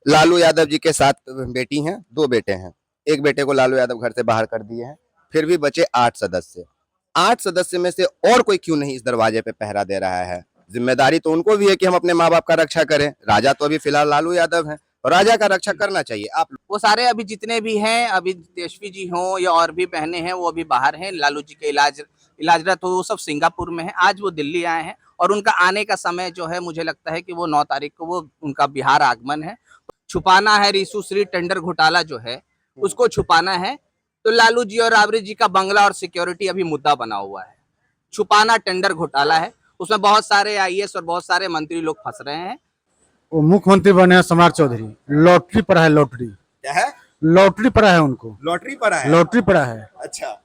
लालू यादव जी के 7 बेटी हैं, 2 बेटे हैं। एक बेटे को लालू यादव घर से बाहर कर दिए हैं, फिर भी बचे 8 सदस्य। 8 सदस्य में से और कोई क्यों नहीं इस दरवाजे पे पहरा दे रहा है? जिम्मेदारी तो उनको भी है कि हम अपने माँ बाप का रक्षा करें। राजा तो अभी फिलहाल लालू यादव हैं और राजा का रक्षा करना चाहिए। आप वो सारे अभी जितने भी हैं, अभी तेजस्वी जी हों या और भी बहनें हैं, वो अभी बाहर हैं। लालू जी के इलाजरत हो, वो सब सिंगापुर में है। आज वो दिल्ली आए हैं और उनका आने का समय जो है, मुझे लगता है कि वो 9 तारीख को वो उनका बिहार आगमन है। छुपाना है रीसू श्री टेंडर घोटाला जो है, उसको छुपाना है। तो लालू जी और राबड़ी जी का बंगला और सिक्योरिटी अभी मुद्दा बना हुआ है। छुपाना टेंडर घोटाला है, उसमें बहुत सारे आईएएस और बहुत सारे मंत्री लोग फंस रहे हैं। वो मुख्यमंत्री बने हैं सम्राट चौधरी, लॉटरी पड़ा है। लॉटरी क्या है? लॉटरी पड़ा है उनको, लॉटरी पड़ा है? लॉटरी पड़ा है। अच्छा।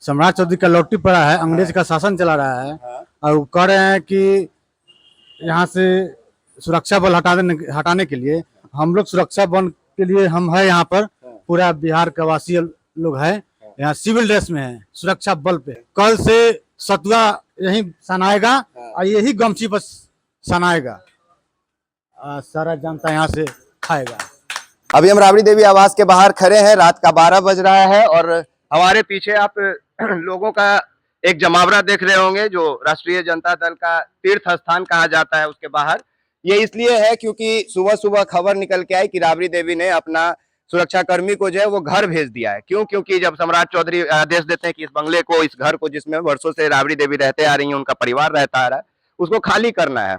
सम्राट चौधरी का लॉटरी पड़ा है, अंग्रेज का शासन चला रहा है। हाँ। और वो कह रहे हैं कि यहाँ से सुरक्षा बल हटाने के लिए हम लोग सुरक्षा बल के लिए हम है यहाँ पर। पूरा बिहार का वासी लोग है यहाँ, सिविल ड्रेस में है, सुरक्षा बल पे। कल से सतुआ यही सनाएगा और यही गमछी पर सनाएगा, सारा जनता यहाँ से खाएगा। अभी हम राबड़ी देवी आवास के बाहर खड़े हैं, रात का 12 बज रहा है और हमारे पीछे आप लोगों का एक जमावड़ा देख रहे होंगे, जो राष्ट्रीय जनता दल का तीर्थ स्थान कहा जाता है उसके बाहर। ये इसलिए है क्योंकि सुबह सुबह खबर निकल के आई कि राबड़ी देवी ने अपना सुरक्षा कर्मी को जो है वो घर भेज दिया है। क्यों? क्योंकि जब सम्राट चौधरी आदेश देते हैं कि इस बंगले को, इस घर को जिसमें वर्षों से राबड़ी देवी रहते आ रही है, उनका परिवार रहता आ रहा है, उसको खाली करना है।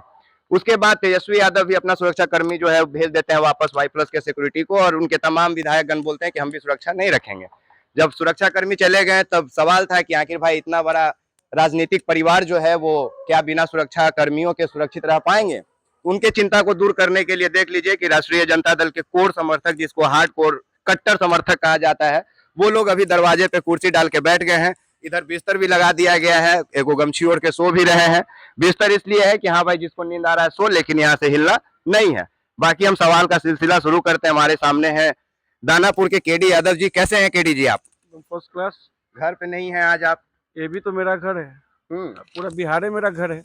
उसके बाद तेजस्वी यादव भी अपना सुरक्षा कर्मी जो है भेज देते हैं वापस Y+ के सिक्योरिटी को, और उनके तमाम विधायक गण बोलते हैं कि हम भी सुरक्षा नहीं रखेंगे। जब सुरक्षा कर्मी चले गए तब सवाल था कि आखिर भाई इतना बड़ा राजनीतिक परिवार जो है वो क्या बिना सुरक्षा कर्मियों के सुरक्षित रह पाएंगे? उनके चिंता को दूर करने के लिए देख लीजिए कि राष्ट्रीय जनता दल के कोर समर्थक, जिसको हार्ड कोर कट्टर समर्थक कहा जाता है, वो लोग अभी दरवाजे पे कुर्सी डाल के बैठ गए हैं। इधर बिस्तर भी लगा दिया गया है, एगो गमछी ओढ़ के सो भी रहे हैं। बिस्तर इसलिए है कि हाँ भाई जिसको नींद आ रहा है सो, लेकिन यहाँ से हिलना नहीं है। बाकी हम सवाल का सिलसिला शुरू करते हैं। हमारे सामने है दानापुर के केडी यादव जी। कैसे हैं केडी जी आप? First class. घर पे नहीं है आज आप? ये भी तो मेरा घर है, पूरा बिहार है मेरा घर है,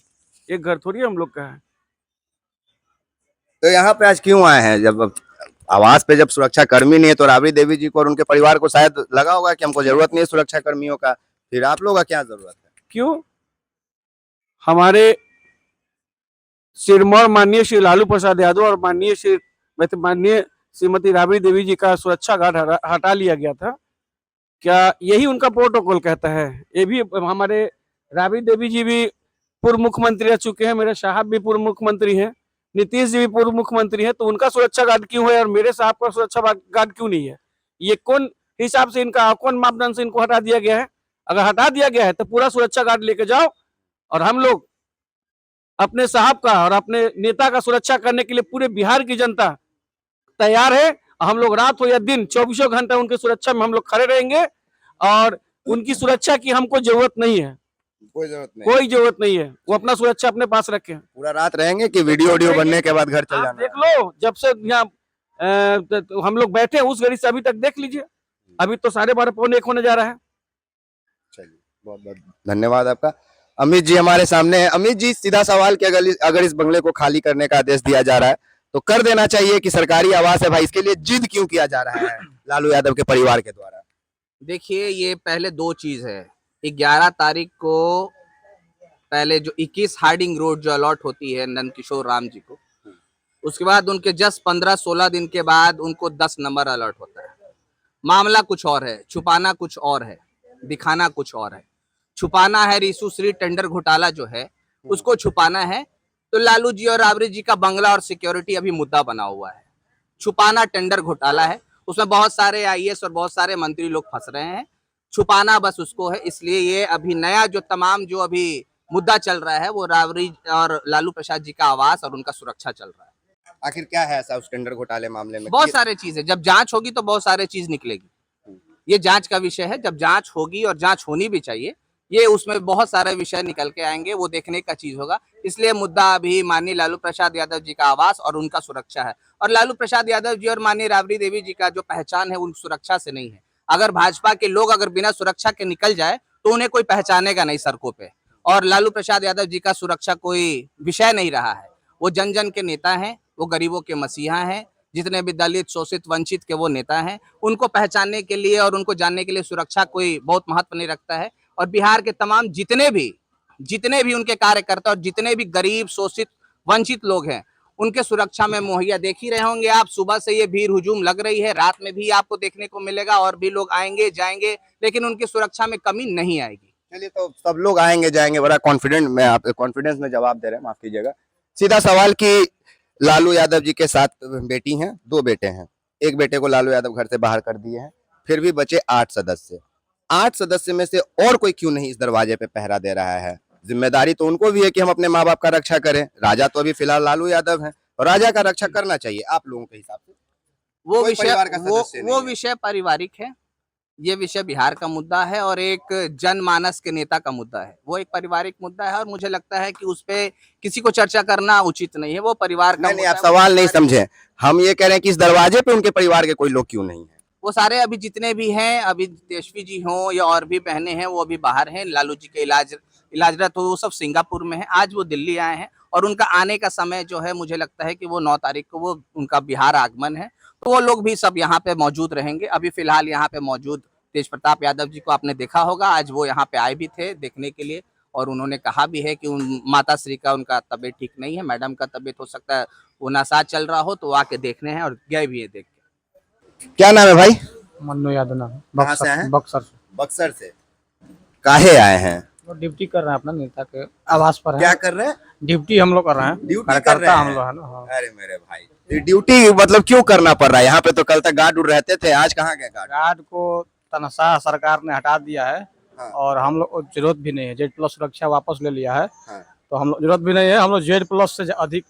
एक घर थोड़ी हम लोग का है। तो यहाँ पे आज क्यों आए हैं? जब आवास पे जब सुरक्षा कर्मी नहीं है तो राबड़ी देवी जी को और उनके परिवार को शायद लगा होगा कि हमको जरूरत नहीं है सुरक्षा कर्मियों का, फिर आप लोगों का क्या जरूरत है? क्यों? हमारे सिरमौर माननीय श्री लालू प्रसाद यादव और माननीय श्रीमती राबड़ी देवी जी का सुरक्षा गार्ड हटा लिया गया था। क्या यही उनका प्रोटोकॉल कहता है? ये भी हमारे राबड़ी देवी जी भी पूर्व मुख्यमंत्री रह चुके हैं, मेरे साहब भी पूर्व मुख्यमंत्री हैं, नीतीश जी भी पूर्व मुख्यमंत्री हैं, तो उनका सुरक्षा गार्ड क्यों है और मेरे साहब का सुरक्षा गार्ड क्यों नहीं है? ये कौन हिसाब से, इनका कौन मापदंड से इनको हटा दिया गया है? अगर हटा दिया गया है तो पूरा सुरक्षा गार्ड लेके जाओ और हम लोग अपने साहब का और अपने नेता का सुरक्षा करने के लिए पूरे बिहार की जनता तैयार है। हम लोग रात हो या दिन 24 घंटा उनकी सुरक्षा में हम लोग खड़े रहेंगे और उनकी सुरक्षा की हमको जरूरत नहीं है, कोई जरूरत नहीं है। वो अपना सुरक्षा अपने पास रखे। पूरा रात रहेंगे कि वीडियो बनने के बाद घर चल जाना? देख लो, जब से यहाँ तो हम लोग बैठे उस घड़ी से अभी तक देख लीजिए, अभी तो 12:30 पौने 1 होने जा रहा है। चलिए, बहुत बहुत धन्यवाद आपका। अमित जी हमारे सामने है। अमित जी, सीधा सवाल कि अगर इस बंगले को खाली करने का आदेश दिया जा रहा है तो कर देना चाहिए कि सरकारी आवास है भाई, इसके लिए जिद क्यों किया जा रहा है लालू यादव के परिवार के द्वारा? देखिए, ये पहले 2 चीज है। 11 तारीख को पहले जो 21 हार्डिंग रोड जो अलॉट होती है नंदकिशोर राम जी को, उसके बाद उनके जस्ट 15-16 दिन के बाद उनको 10 नंबर अलॉट होता है। मामला कुछ और है, छुपाना कुछ और है, दिखाना कुछ और है। छुपाना है रीसू श्री टेंडर घोटाला जो है, उसको छुपाना है। तो लालू जी और राबड़ी जी का बंगला और सिक्योरिटी अभी मुद्दा बना हुआ है। छुपाना टेंडर घोटाला है, उसमें बहुत सारे आईएएस और बहुत सारे मंत्री लोग फंस रहे हैं। छुपाना बस उसको है, इसलिए ये अभी नया जो तमाम जो अभी मुद्दा चल रहा है वो राबड़ी और लालू प्रसाद जी का आवास और उनका सुरक्षा चल रहा है। आखिर क्या है ऐसा उस टेंडर घोटाले मामले में? बहुत सारे चीज है, जब जांच होगी तो बहुत सारे चीज निकलेगी। ये जांच का विषय है, जब जांच होगी और जांच होनी भी चाहिए, ये उसमें बहुत सारे विषय निकल के आएंगे, वो देखने का चीज होगा। इसलिए मुद्दा अभी माननीय लालू प्रसाद यादव जी का आवास और उनका सुरक्षा है। और लालू प्रसाद यादव जी और माननीय राबड़ी देवी जी का जो पहचान है उन सुरक्षा से नहीं है। अगर भाजपा के लोग अगर बिना सुरक्षा के निकल जाए तो उन्हें कोई पहचानेगा नहीं सड़कों पे। और लालू प्रसाद यादव जी का सुरक्षा कोई विषय नहीं रहा है। वो जन जन के नेता हैं, वो गरीबों के मसीहा हैं, जितने भी दलित, शोषित, वंचित के वो नेता हैं, उनको पहचानने के लिए और उनको जानने के लिए सुरक्षा कोई बहुत महत्व नहीं रखता है। और बिहार के तमाम जितने भी उनके कार्यकर्ता और जितने भी गरीब, शोषित, वंचित लोग हैं, उनके सुरक्षा में मुहैया देख ही रहे होंगे आप। सुबह से ये भीड़ हुजूम लग रही है, रात में भी आपको देखने को मिलेगा और भी लोग आएंगे जाएंगे, लेकिन उनकी सुरक्षा में कमी नहीं आएगी। चलिए, तो सब लोग आएंगे जाएंगे, बड़ा कॉन्फिडेंट में आप कॉन्फिडेंस में जवाब दे रहे हैं, माफ कीजिएगा। सीधा सवाल कि लालू यादव जी के 7 बेटी हैं, 2 बेटे हैं, एक बेटे को लालू यादव घर से बाहर कर दिए हैं, फिर भी बचे 8 सदस्य। 8 सदस्य में से और कोई क्यों नहीं इस दरवाजे पे पहरा दे रहा है? जिम्मेदारी तो उनको भी है कि हम अपने माँ बाप का रक्षा करें। राजा तो अभी फिलहाल लालू यादव है और राजा का रक्षा करना चाहिए आप लोगों के हिसाब से। वो कोई विषय परिवार का सदस्य नहीं वो है। विषय पारिवारिक है, ये विषय बिहार का मुद्दा है और एक जनमानस के नेता का मुद्दा है। वो एक पारिवारिक मुद्दा है और मुझे लगता है कि उस पे किसी को चर्चा करना उचित नहीं है। वो परिवार का नहीं, मुद्दा आप है, सवाल नहीं परिवार- समझे। हम ये कह रहे हैं कि इस दरवाजे पे उनके परिवार के कोई लोग क्यों नहीं है? वो सारे अभी जितने भी हैं, अभी तेजस्वी जी हों या और भी बहनें हैं, वो अभी बाहर हैं। लालू जी के इलाजरत हो, वो सब सिंगापुर में है। आज वो दिल्ली आए हैं और उनका आने का समय जो है, मुझे लगता है कि वो 9 तारीख को वो उनका बिहार आगमन है, तो वो लोग भी सब यहाँ पे मौजूद रहेंगे। अभी फिलहाल यहाँ पे मौजूद तेज प्रताप यादव जी को आपने देखा होगा, आज वो यहाँ पे आए भी थे देखने के लिए और उन्होंने कहा भी है कि उन माता श्री का उनका तबीयत ठीक नहीं है, मैडम का तबीयत हो सकता है वो नासाज चल रहा हो, तो आके देखने हैं और गए भी है देख के। क्या नाम है भाई? मन्नू यादव नाम कहाँ से आए हैं? बक्सर से। बक्सर से। काहे आए हैं? वो ड्यूटी कर रहे हैं अपना नेता के आवास पर क्या कर रहे हैं? ड्यूटी हम लोग कर रहे हैं। ड्यूटी कर रहे हैं। हम लोग है ना। हाँ। अरे मेरे भाई, ये ड्यूटी मतलब क्यों करना पड़ रहा है? यहाँ पे तो कल तक गार्ड उड़ रहते थे, आज कहाँ गए गार्ड? गार्ड को तनख्वाह सरकार ने हटा दिया है। हाँ। और हम लोग को जरूरत भी नहीं है। Z+ सुरक्षा वापस ले लिया है। हाँ। तो हम लोग जरूरत भी नहीं है। हम लोग Z+ से अधिक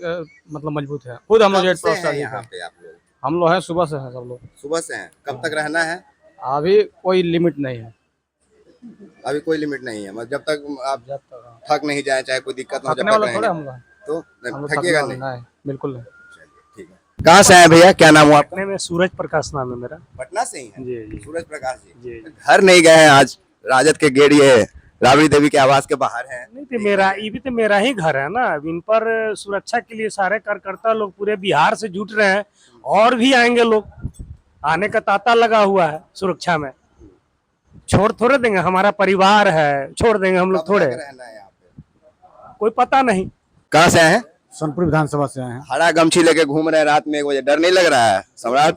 मतलब मजबूत है। खुद हम लोग कब Z+ से से हैं अधिक यहाँ है। पे आप लोग? हम लोग हैं सुबह से हैं सब लोग। सुबह से हैं। कब तक रहना है? अभी कोई लिमिट नहीं है। अभी कोई लिमिट नहीं है, मतलब जब तक आप जब तक थक नहीं जाए, चाहे कोई दिक्कत ना हो, जब थकने तक वाला थोड़े रहेंगे हम लोग हैं। तो हम लोग थकिएगा थकने नहीं। वाले नहीं, बिल्कुल नहीं। ठीक है। कहाँ से आए भैया, क्या नाम हुआ आपका? पटना में सूरज प्रकाश नाम है मेरा। पटना से ही है? जी जी सूरज प्रकाश जी। जी। घर नहीं गए हैं आज? राजद के गेट ये राबड़ी देवी के आवास के बाहर हैं। नहीं तो मेरा ये भी तो मेरा ही घर है ना। अब इन पर सुरक्षा के लिए सारे कार्यकर्ता लोग पूरे बिहार से जुट रहे हैं और भी आएंगे लोग। आने का तांता लगा हुआ है सुरक्षा में। छोड़ थोड़े देंगे, हमारा परिवार है, छोड़ देंगे हम लोग कब थोड़े। तक रहना है यहाँ पे? कोई पता नहीं। कहाँ से आए हैं? सोनपुर विधानसभा से आए हैं। हरा गमछी लेके घूम रहे हैं रात में 1 बजे, डर नहीं लग रहा है? सम्राट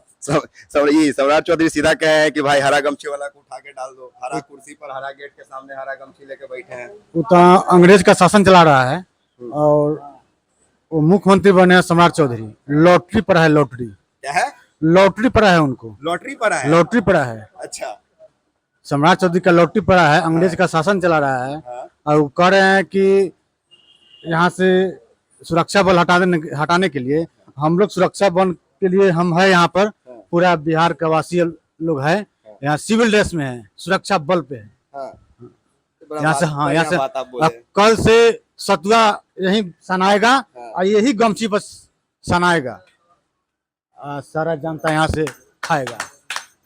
चौधरी सीधा कहे हैं कि भाई हरा गमछी वाला को उठा के डाल दो। हरा कुर्सी पर, हरा गेट के सामने हरा गमछी लेके बैठे हैं। वो तो अंग्रेज का शासन चला रहा है और वो मुख्यमंत्री बने हैं सम्राट चौधरी। लॉटरी पड़ा है, लॉटरी क्या है? लॉटरी पड़ा है उनको। लॉटरी पड़ा है? लॉटरी पड़ा है। अच्छा। सम्राट चौधरी का लॉटरी पड़ा है। अंग्रेज का शासन चला रहा है हाँ। और वो कह रहे हैं कि यहाँ से सुरक्षा बल हटाने के लिए हम लोग सुरक्षा बल के लिए हम है यहाँ पर। पूरा बिहार का वासी लोग है यहाँ, सिविल ड्रेस में है, सुरक्षा बल पे है हाँ। यहाँ से। हाँ, यहाँ से बात आप बोले। कल से सतुआ यही सनाएगा हाँ। और यही गमछी पर सनाएगा। सारा जनता यहाँ से खाएगा।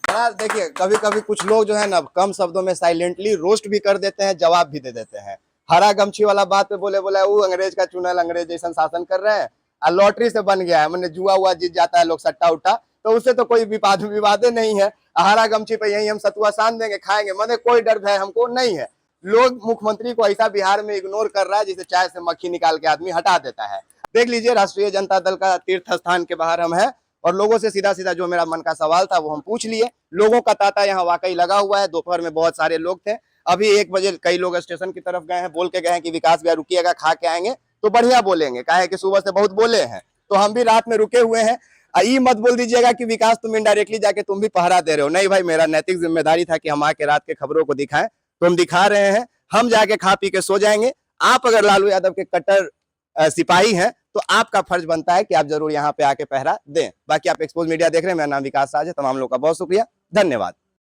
बड़ा देखिए, कभी कभी कुछ लोग जो है ना, कम शब्दों में साइलेंटली रोस्ट भी कर देते हैं, जवाब भी दे देते हैं। हरा गमछी वाला बात पे बोले वो अंग्रेज का चुनल, अंग्रेज जैसा शासन कर रहे हैं और लॉटरी से बन गया है, मैंने जुआ हुआ जीत जाता है लोग, सट्टा उठा, तो उससे तो कोई विवादे नहीं है। हरा गमछी पे यही हम सतुआ सान देंगे, खाएंगे, मतलब कोई डर भय हमको नहीं है। लोग मुख्यमंत्री को ऐसा बिहार में इग्नोर कर रहा है जिसे चाय से मक्खी निकाल के आदमी हटा देता है। देख लीजिए, राष्ट्रीय जनता दल का तीर्थ स्थान के बाहर हम हैं और लोगों से सीधा सीधा जो मेरा मन का सवाल था वो हम पूछ लिए। लोगों का तांता यहाँ वाकई लगा हुआ है। दोपहर में बहुत सारे लोग थे, अभी 1 बजे कई लोग स्टेशन की तरफ गए हैं, बोल के गए हैं कि विकास भैया रुकिएगा, खा के आएंगे, तो बढ़िया बोलेंगे, काहे कि सुबह से बहुत बोले हैं, तो हम भी रात में रुके हुए हैं। ये मत बोल दीजिएगा कि विकास तुम इनडायरेक्टली जाके तुम भी पहरा दे रहे हो। नहीं भाई, मेरा नैतिक जिम्मेदारी था कि हम आके रात के खबरों को दिखाएं, तो हम दिखा रहे हैं। हम जाके खा पी के सो जाएंगे। आप अगर लालू यादव के कट्टर सिपाही हैं तो आपका फर्ज बनता है कि आप जरूर यहाँ पे आके पहरा दें। बाकी आप एक्सपोज मीडिया देख रहे हैं, मेरा नाम विकास राज है। तमाम लोगों का बहुत शुक्रिया, धन्यवाद।